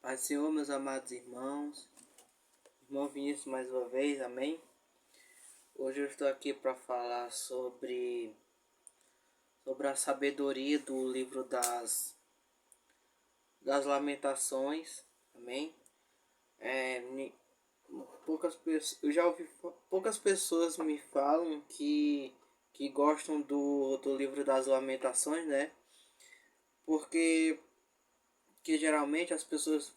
Pai do Senhor, meus amados irmãos, irmão Vinícius mais uma vez, amém? Hoje eu estou aqui para falar sobre a sabedoria do livro das Lamentações, amém? Eu já ouvi poucas pessoas me falam que gostam do livro das Lamentações, né? Porque que geralmente as pessoas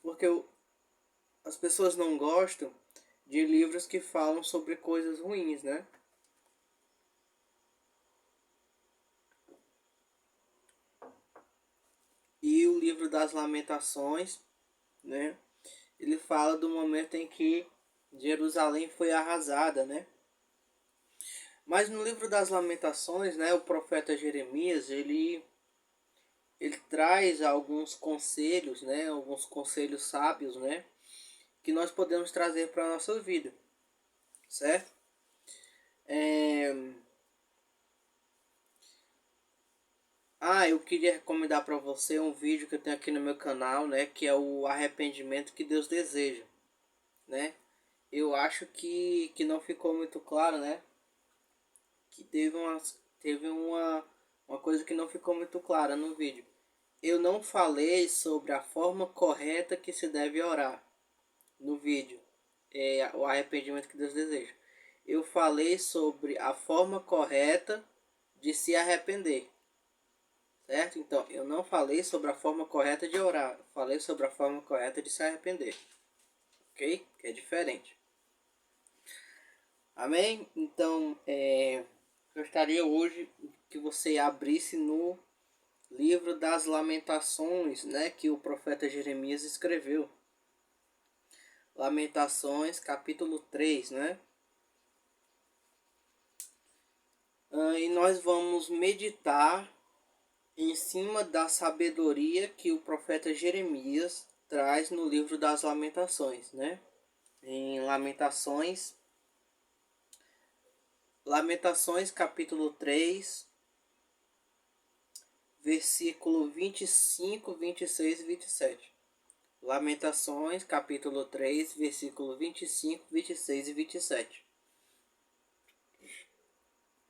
não gostam de livros que falam sobre coisas ruins, né? E o livro das Lamentações, né? Ele fala do momento em que Jerusalém foi arrasada, né? Mas no livro das Lamentações, né, o profeta Jeremias, ele traz alguns conselhos, né, alguns conselhos sábios, né, que nós podemos trazer para a nossa vida, certo? Eu queria recomendar para você um vídeo que eu tenho aqui no meu canal, né, que é o arrependimento que Deus deseja, né? Eu acho que não ficou muito claro, né? Que teve uma coisa que não ficou muito clara no vídeo. Eu não falei sobre a forma correta que se deve orar no vídeo, o arrependimento que Deus deseja. Eu falei sobre a forma correta de se arrepender, certo? Então, eu não falei sobre a forma correta de orar, falei sobre a forma correta de se arrepender, ok? Que é diferente. Amém? Então, gostaria hoje que você abrisse no livro das Lamentações, né, que o profeta Jeremias escreveu. Lamentações, capítulo 3, né? E nós vamos meditar em cima da sabedoria que o profeta Jeremias traz no livro das Lamentações, né? Em Lamentações capítulo 3, versículo 25, 26 e 27. Lamentações capítulo 3, versículo 25, 26 e 27.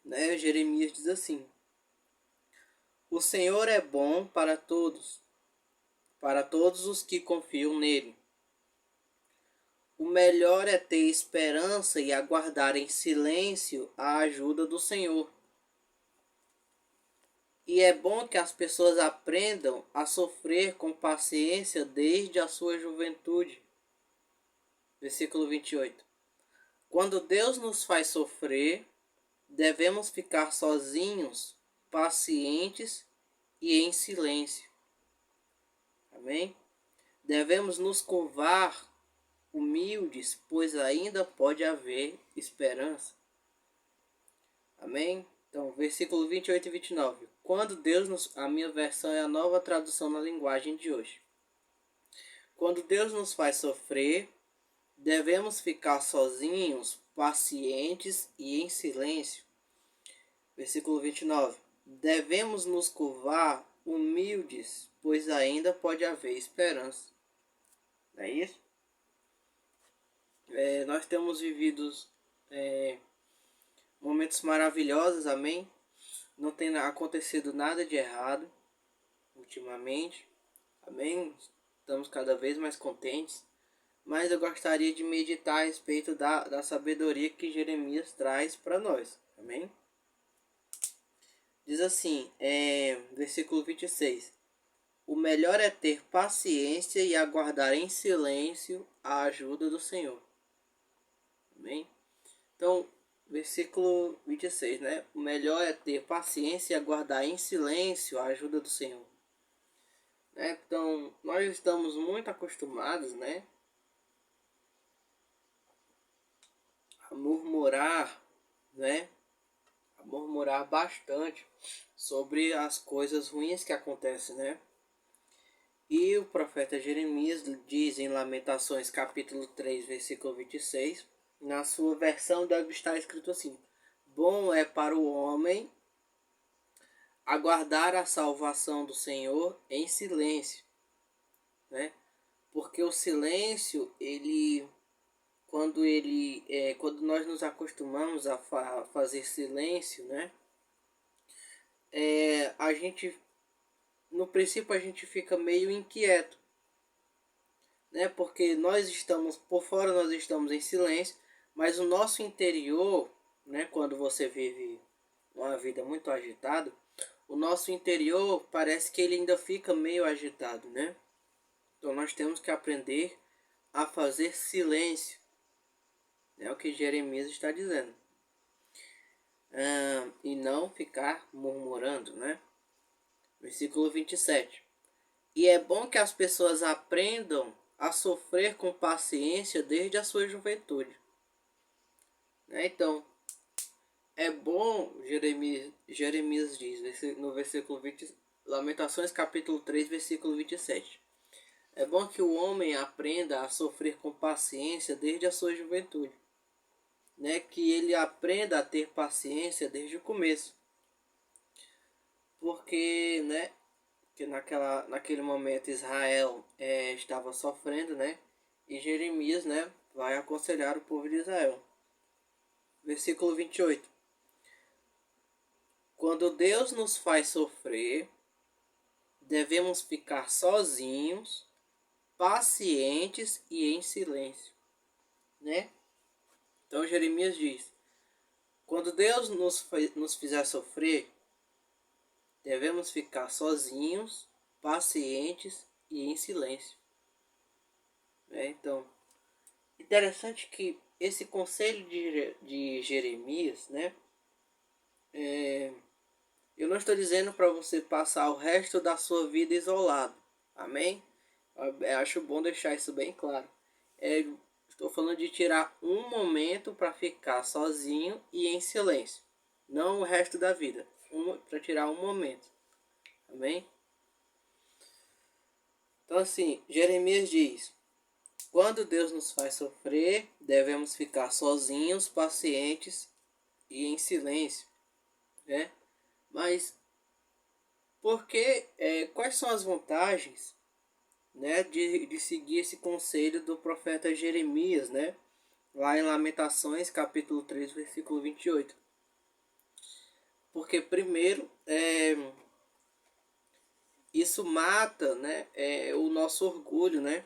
Né? Jeremias diz assim: O Senhor é bom para todos os que confiam nele. O melhor é ter esperança e aguardar em silêncio a ajuda do Senhor. E é bom que as pessoas aprendam a sofrer com paciência desde a sua juventude. Versículo 28. Quando Deus nos faz sofrer, devemos ficar sozinhos, pacientes e em silêncio. Amém? Devemos nos curvar humildes, pois ainda pode haver esperança. Amém? Então, versículo 28 e 29. Quando Deus nos... A minha versão é a nova tradução na linguagem de hoje. Quando Deus nos faz sofrer, devemos ficar sozinhos, pacientes e em silêncio. Versículo 29. Devemos nos curvar humildes, pois ainda pode haver esperança. Não é isso? Nós temos vivido momentos maravilhosos, amém? Não tem acontecido nada de errado ultimamente, amém? Estamos cada vez mais contentes. Mas eu gostaria de meditar a respeito da sabedoria que Jeremias traz para nós, amém? Diz assim, versículo 26. O melhor é ter paciência e aguardar em silêncio a ajuda do Senhor. Amém? Então, versículo 26, né? O melhor é ter paciência e aguardar em silêncio a ajuda do Senhor. Né? Então, nós estamos muito acostumados, né? A murmurar, né? A murmurar bastante sobre as coisas ruins que acontecem, né? E o profeta Jeremias diz em Lamentações capítulo 3, versículo 26, na sua versão deve estar escrito assim: Bom é para o homem aguardar a salvação do Senhor em silêncio, né? Porque o silêncio, quando nós nos acostumamos a fazer silêncio, né? A gente, no princípio a gente fica meio inquieto, né? Porque nós estamos, por fora nós estamos em silêncio, mas o nosso interior, né? Quando você vive uma vida muito agitada, o nosso interior parece que ele ainda fica meio agitado, né? Então nós temos que aprender a fazer silêncio. É o que Jeremias está dizendo. E não ficar murmurando, né? Versículo 27. E é bom que as pessoas aprendam a sofrer com paciência desde a sua juventude. Né? Então, é bom, Jeremias diz no versículo 20, Lamentações capítulo 3, versículo 27. É bom que o homem aprenda a sofrer com paciência desde a sua juventude. Né? Que ele aprenda a ter paciência desde o começo. Porque, né, que naquele momento Israel estava sofrendo, né? E Jeremias, né, vai aconselhar o povo de Israel. Versículo 28. Quando Deus nos faz sofrer, devemos ficar sozinhos, pacientes e em silêncio, né? Então Jeremias diz: quando Deus nos fizer sofrer, devemos ficar sozinhos, pacientes e em silêncio. Então, interessante que esse conselho de Jeremias, né? Eu não estou dizendo para você passar o resto da sua vida isolado. Amém? Eu acho bom deixar isso bem claro. Estou falando de tirar um momento para ficar sozinho e em silêncio. Não o resto da vida. Para tirar um momento. Amém? Então assim, Jeremias diz: quando Deus nos faz sofrer, devemos ficar sozinhos, pacientes e em silêncio, né? Mas quais são as vantagens, né, de seguir esse conselho do profeta Jeremias, né? Lá em Lamentações, capítulo 3, versículo 28. Porque primeiro, isso mata, né, o nosso orgulho, né?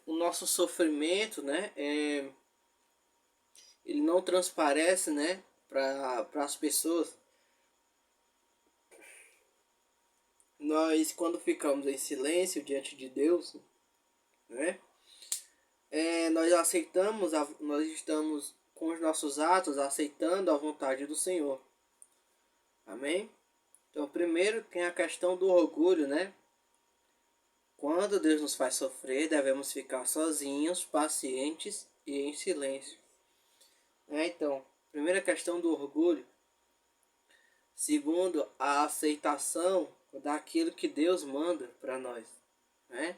O nosso sofrimento, né? Ele não transparece, né, para as pessoas. Nós, quando ficamos em silêncio diante de Deus, né, nós estamos com os nossos atos aceitando a vontade do Senhor. Amém? Então, primeiro tem a questão do orgulho, né? Quando Deus nos faz sofrer, devemos ficar sozinhos, pacientes e em silêncio. Então, primeira questão do orgulho. Segundo, a aceitação daquilo que Deus manda para nós, né?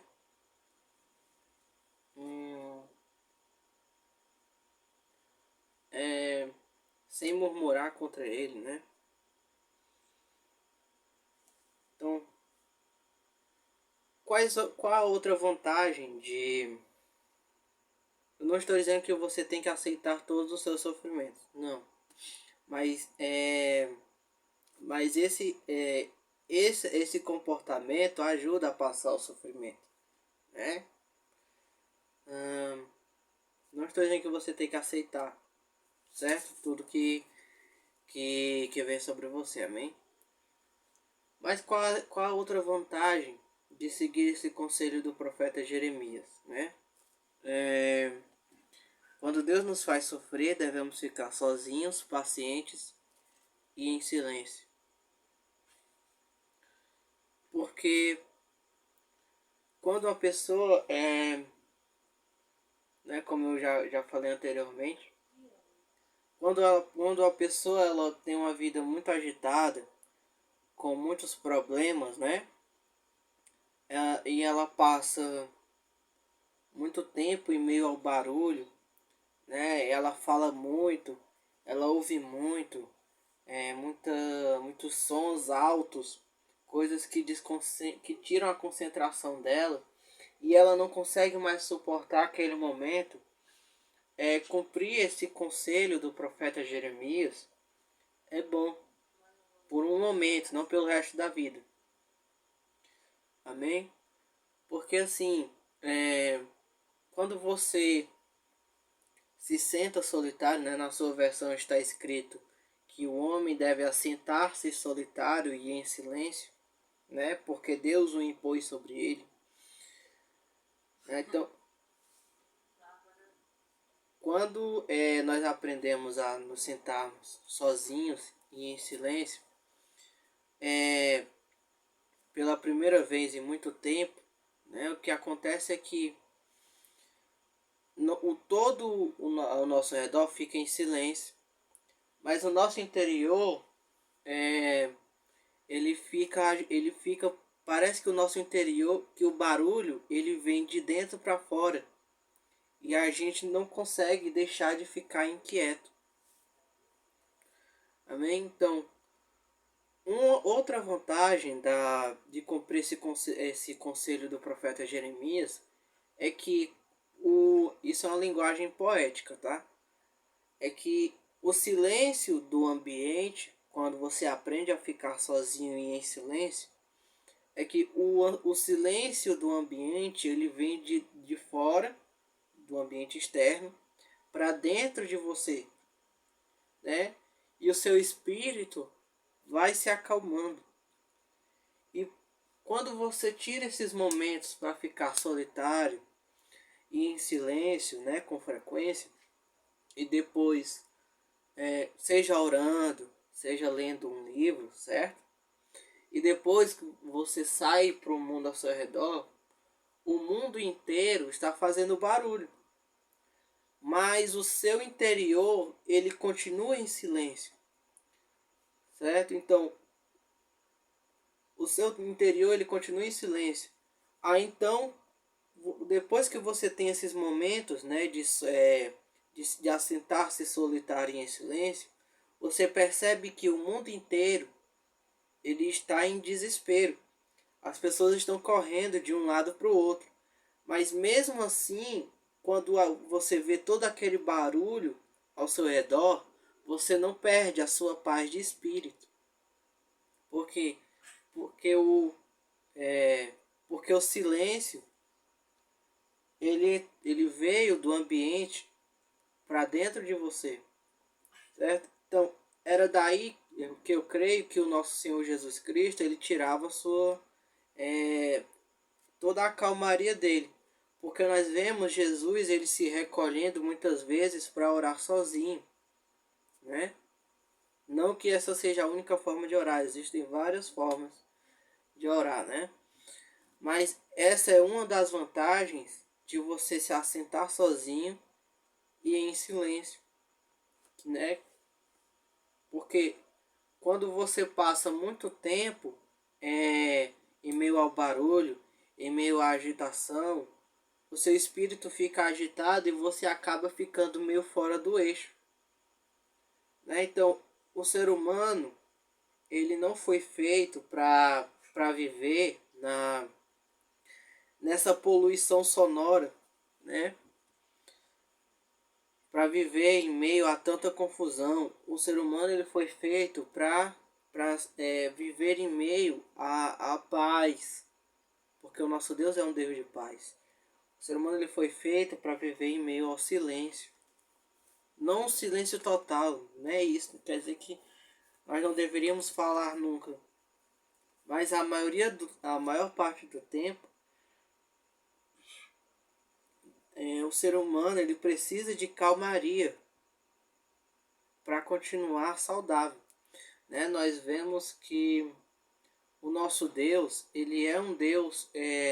Sem murmurar contra Ele, né? Então, qual a outra vantagem de... Eu não estou dizendo que você tem que aceitar todos os seus sofrimentos, não. Mas esse comportamento ajuda a passar o sofrimento, né? Não estou dizendo que você tem que aceitar, certo? Tudo que vem sobre você, amém? Mas qual a outra vantagem de seguir esse conselho do profeta Jeremias, né? Quando Deus nos faz sofrer, devemos ficar sozinhos, pacientes e em silêncio. Porque quando uma pessoa né, como eu já falei anteriormente, quando a pessoa ela tem uma vida muito agitada, com muitos problemas, né? E ela passa muito tempo em meio ao barulho, né? Ela fala muito, ela ouve muito, muitos sons altos, coisas que tiram a concentração dela. e ela não consegue mais suportar aquele momento, cumprir esse conselho do profeta Jeremias é bom por um momento, não pelo resto da vida. Amém? Porque assim, quando você se senta solitário, né, na sua versão está escrito que o homem deve assentar-se solitário e em silêncio, né, porque Deus o impôs sobre ele. Então, quando nós aprendemos a nos sentarmos sozinhos e em silêncio, pela primeira vez em muito tempo, né, o que acontece é que ao nosso redor fica em silêncio, mas o nosso interior ele fica, parece que o nosso interior, que o barulho ele vem de dentro para fora e a gente não consegue deixar de ficar inquieto. Amém? Então, outra vantagem de cumprir esse conselho do profeta Jeremias é que isso é uma linguagem poética, tá? É que o silêncio do ambiente, quando você aprende a ficar sozinho e em silêncio, é que o silêncio do ambiente ele vem de fora, do ambiente externo, para dentro de você, né? E o seu espírito vai se acalmando. E quando você tira esses momentos para ficar solitário e em silêncio, né, com frequência, e depois seja orando, seja lendo um livro, certo? E depois que você sai para o mundo ao seu redor, o mundo inteiro está fazendo barulho. Mas o seu interior, ele continua em silêncio. Certo? Então, o seu interior, ele continua em silêncio. Então, depois que você tem esses momentos, né, de assentar-se solitário em silêncio, você percebe que o mundo inteiro ele está em desespero. As pessoas estão correndo de um lado para o outro. Mas mesmo assim, quando você vê todo aquele barulho ao seu redor, você não perde a sua paz de espírito. Por quê? Porque porque o silêncio ele veio do ambiente para dentro de você, certo? Então, era daí que eu creio que o nosso Senhor Jesus Cristo ele tirava toda a calmaria dele, porque nós vemos Jesus ele se recolhendo muitas vezes para orar sozinho, né? Não que essa seja a única forma de orar, existem várias formas de orar, né? Mas essa é uma das vantagens de você se assentar sozinho e em silêncio, né? Porque quando você passa muito tempo em meio ao barulho, em meio à agitação, o seu espírito fica agitado e você acaba ficando meio fora do eixo, né? Então, o ser humano ele não foi feito para viver nessa poluição sonora, né? Para viver em meio a tanta confusão. O ser humano ele foi feito para viver em meio à paz, porque o nosso Deus é um Deus de paz. O ser humano ele foi feito para viver em meio ao silêncio, não um silêncio total, não é isso. Quer dizer que nós não deveríamos falar nunca, mas a maior parte do tempo o ser humano ele precisa de calmaria para continuar saudável, né? Nós vemos que o nosso Deus ele é um Deus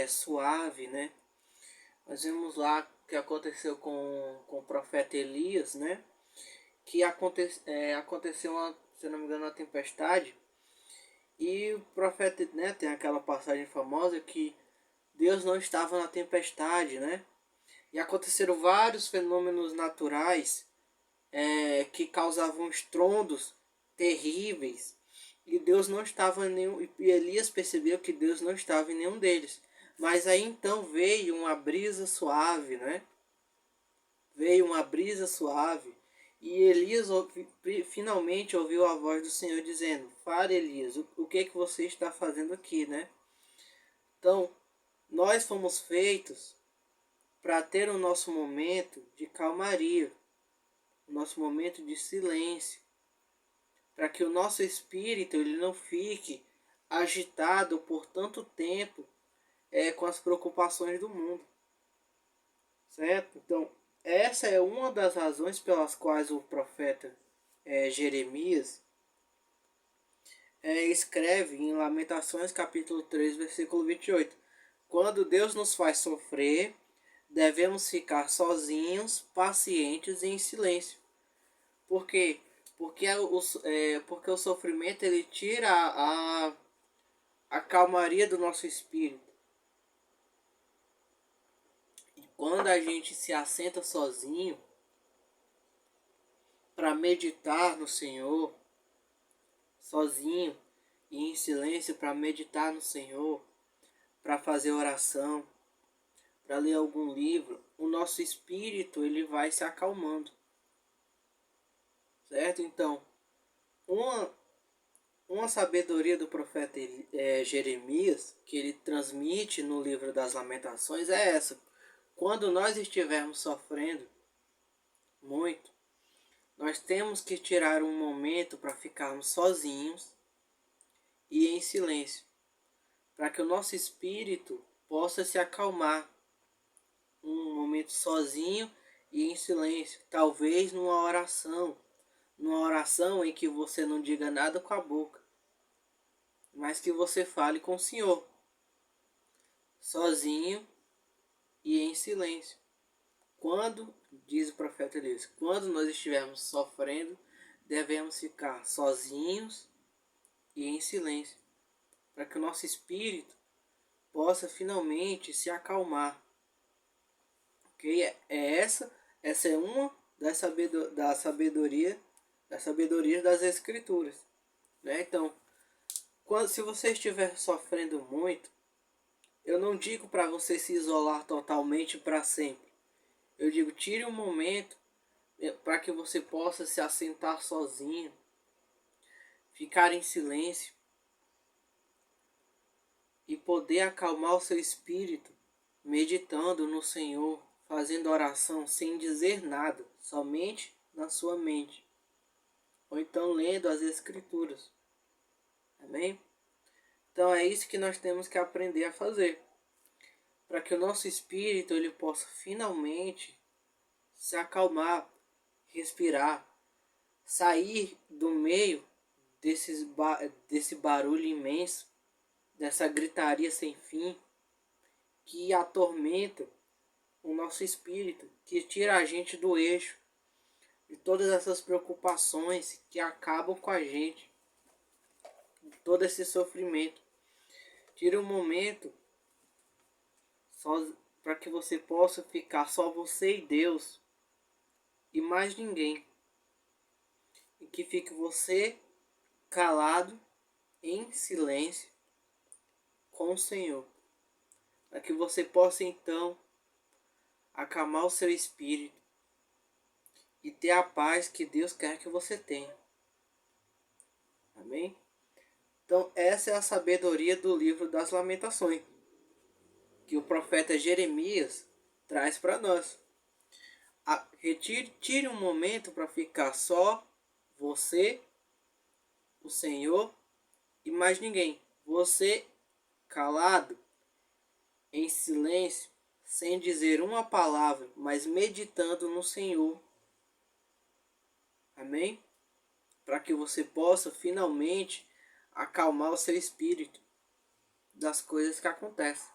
suave, né? Nós vemos lá que aconteceu com o profeta Elias, né? Que aconteceu se não me engano uma tempestade e o profeta, né? Tem aquela passagem famosa que Deus não estava na tempestade, né? E aconteceram vários fenômenos naturais que causavam estrondos terríveis. E Deus não estava em nenhum. E Elias percebeu que Deus não estava em nenhum deles. Mas aí então veio uma brisa suave, né? Veio uma brisa suave e Elias finalmente ouviu a voz do Senhor dizendo: Fale, Elias, o que que você está fazendo aqui, né? Então, nós fomos feitos para ter o nosso momento de calmaria, o nosso momento de silêncio, para que o nosso espírito ele não fique agitado por tanto tempo com as preocupações do mundo, certo? Então, essa é uma das razões pelas quais o profeta Jeremias escreve em Lamentações capítulo 3, versículo 28. Quando Deus nos faz sofrer, devemos ficar sozinhos, pacientes e em silêncio. Por quê? Porque o sofrimento ele tira a calmaria do nosso espírito. E quando a gente se assenta sozinho para meditar no Senhor, sozinho e em silêncio para meditar no Senhor, para fazer oração, para ler algum livro, o nosso espírito ele vai se acalmando, certo? Então, uma sabedoria do profeta Jeremias, que ele transmite no livro das Lamentações, é essa. Quando nós estivermos sofrendo muito, nós temos que tirar um momento para ficarmos sozinhos e em silêncio, para que o nosso espírito possa se acalmar. Um momento sozinho e em silêncio, talvez numa oração em que você não diga nada com a boca, mas que você fale com o Senhor, sozinho e em silêncio. Quando, diz o profeta Elias, quando nós estivermos sofrendo, devemos ficar sozinhos e em silêncio, para que o nosso espírito possa finalmente se acalmar. Ok? Essa é uma das sabedoria das Escrituras, né? Então, se você estiver sofrendo muito, eu não digo para você se isolar totalmente para sempre. Eu digo, tire um momento para que você possa se assentar sozinho, ficar em silêncio e poder acalmar o seu espírito, meditando no Senhor, fazendo oração sem dizer nada, somente na sua mente, ou então lendo as Escrituras. Amém? Então é isso que nós temos que aprender a fazer, para que o nosso espírito ele possa finalmente se acalmar, respirar, sair do meio desse barulho imenso, dessa gritaria sem fim que atormenta o nosso espírito, que tira a gente do eixo, de todas essas preocupações que acabam com a gente, todo esse sofrimento. Tira um momento para que você possa ficar só você e Deus e mais ninguém, e que fique você calado em silêncio com o Senhor, para que você possa então acalmar o seu espírito e ter a paz que Deus quer que você tenha. Amém? Então essa é a sabedoria do livro das Lamentações, que o profeta Jeremias traz para nós. Tire um momento para ficar só você, o Senhor e mais ninguém. Você calado, em silêncio, sem dizer uma palavra, mas meditando no Senhor. Amém? Para que você possa finalmente acalmar o seu espírito das coisas que acontecem.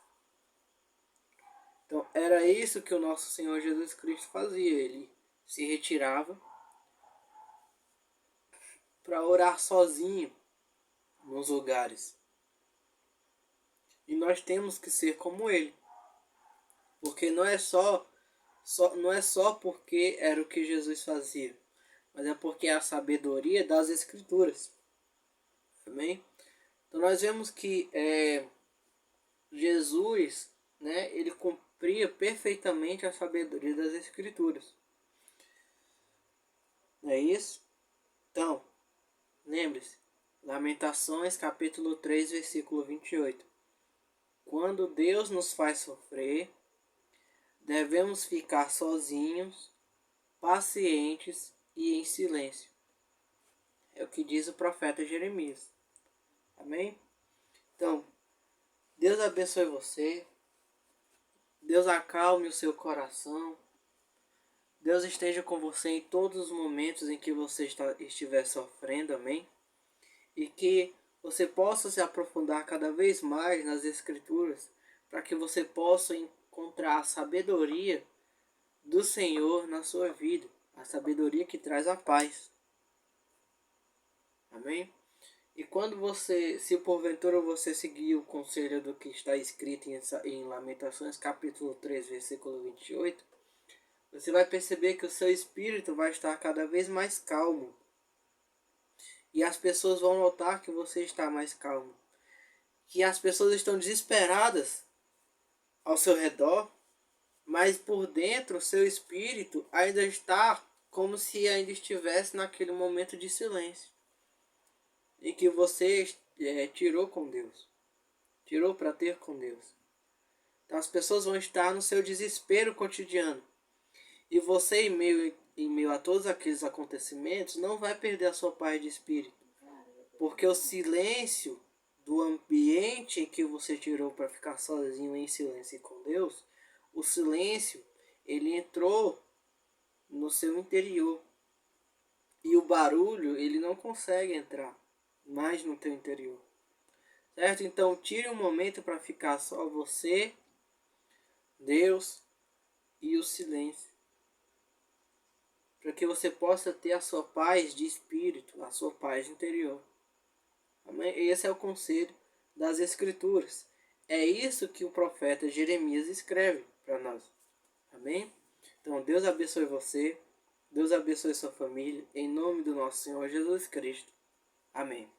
Então era isso que o nosso Senhor Jesus Cristo fazia. Ele se retirava para orar sozinho nos lugares. E nós temos que ser como ele. Porque não é só porque era o que Jesus fazia, mas é porque é a sabedoria das Escrituras. Amém? Então nós vemos que Jesus né, ele cumpria perfeitamente a sabedoria das Escrituras. Não é isso? Então, lembre-se, Lamentações capítulo 3, versículo 28. Quando Deus nos faz sofrer, devemos ficar sozinhos, pacientes e em silêncio. É o que diz o profeta Jeremias. Amém? Então, Deus abençoe você. Deus acalme o seu coração. Deus esteja com você em todos os momentos em que você estiver sofrendo. Amém? E que você possa se aprofundar cada vez mais nas Escrituras, para que você possa encontrar a sabedoria do Senhor na sua vida, a sabedoria que traz a paz. Amém? E quando você, se porventura você seguir o conselho do que está escrito em Lamentações capítulo 3, versículo 28, você vai perceber que o seu espírito vai estar cada vez mais calmo. E as pessoas vão notar que você está mais calmo. Que as pessoas estão desesperadas ao seu redor, mas por dentro o seu espírito ainda está como se ainda estivesse naquele momento de silêncio. E que você tirou com Deus. Tirou para ter com Deus. Então as pessoas vão estar no seu desespero cotidiano. E você, em meio a todos aqueles acontecimentos, não vai perder a sua paz de espírito. Porque o silêncio do ambiente em que você tirou para ficar sozinho em silêncio com Deus, o silêncio, ele entrou no seu interior. E o barulho, ele não consegue entrar mais no teu interior. Certo? Então, tire um momento para ficar só você, Deus e o silêncio. Para que você possa ter a sua paz de espírito, a sua paz interior. Amém? Esse é o conselho das Escrituras. É isso que o profeta Jeremias escreve para nós. Amém? Então, Deus abençoe você. Deus abençoe sua família. Em nome do nosso Senhor Jesus Cristo. Amém.